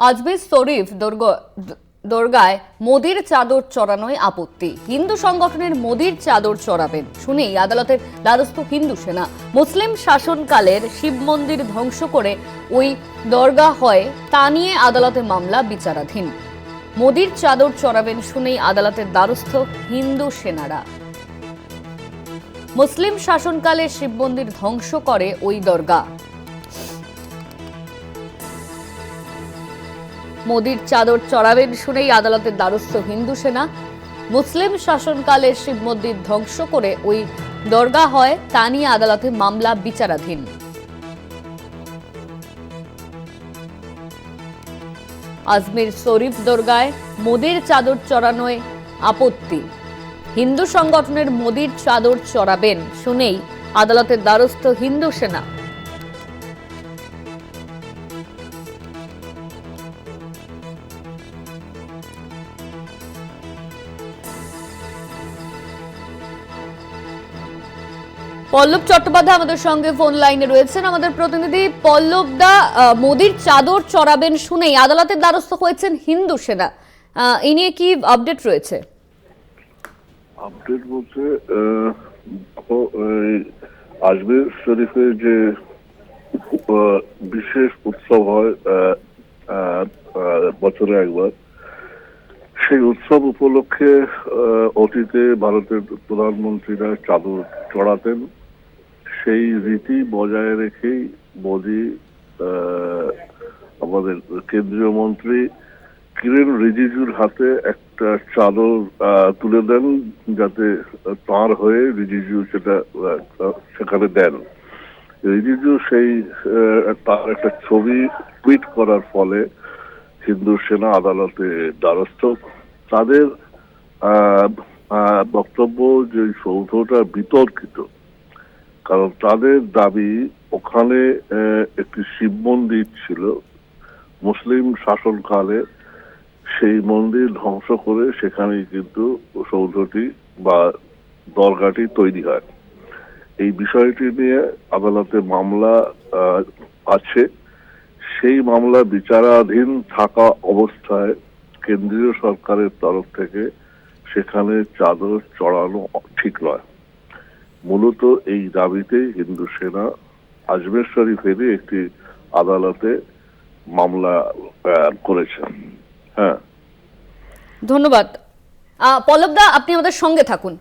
আজমির শরীফ দরগায় মোদির চাদর চড়ানোয় আপত্তি। হিন্দু সংগঠনের মোদির চাদর চড়াবেন শুনেই আদালতের দ্বারস্থ হিন্দু সেনা। মুসলিম শাসনকালের শিব মন্দির ধ্বংস করে ওই দরগা হয়, তা নিয়ে আদালতে মামলা বিচারাধীন। মোদির চাদর চড়াবেন শুনেই আদালতের দ্বারস্থ হিন্দু সেনারা। মুসলিম শাসনকালে শিব মন্দির ধ্বংস করে ওই দরগা। মোদির চাদর চড়াবেন শুনেই আদালতের দ্বারস্থ হিন্দু সেনা। মুসলিম শাসনকালে শিব মন্দির ধ্বংস করে ওই দরগা হয়, তা নিয়ে আদালতে মামলা বিচারাধীন। আজমির শরীফ দরগায় মোদির চাদর চড়ানোয় আপত্তি। হিন্দু সংগঠনের মোদির চাদর চড়াবেন শুনেই আদালতের দ্বারস্থ হিন্দু সেনা। পল্লব চট্টোপাধ্যায় আমাদের সঙ্গে ফোন লাইনে রয়েছেন। আমাদের প্রতিনিধি পল্লব দা, মোদির চাদর চড়াবেন শুনেই আদালতের দ্বারস্থ হয়েছেন হিন্দু সেনা, এই নিয়ে কি আপডেট রয়েছে? আপডেট বলতে আজমির শরীফের যে বিশেষ উৎসব হয় বছরে একবার, সেই উৎসব উপলক্ষে অতীতে ভারতের প্রধানমন্ত্রীরা চাদর চড়াতেন। সেই রীতি বজায় রেখেই মোদি আমাদের কেন্দ্রীয় মন্ত্রী কিরেন রিজিজুর হাতে একটা চাদর তুলে দেন, যাতে তাঁর হয়ে রিজিজু সেটা সেখানে দেন। রিজিজু সেই তার একটা ছবি টুইট করার ফলে হিন্দু সেনা আদালতে দ্বারস্থ। তাদের বক্তব্য যে সৌধটা বিতর্কিত, কারণ তাদের দাবি ওখানে একটি শিব মন্দির ছিল। মুসলিম শাসনকালে সেই মন্দির ধ্বংস করে সেখানেই কিন্তু সৌধটি বা দরগাটি তৈরি হয়। এই বিষয়টি নিয়ে আদালতে মামলা আছে। সেই মামলা বিচারাধীন থাকা অবস্থায় কেন্দ্রীয় সরকারের তরফ থেকে সেখানে চাদর চড়ানো ঠিক নয়। মূলত এই দাবিতে হিন্দু সেনা আজমির শরীফেরই একটি আদালতে মামলা করেছে। হ্যাঁ, ধন্যবাদ পল্লব দা, আপনি আমাদের সঙ্গে থাকুন।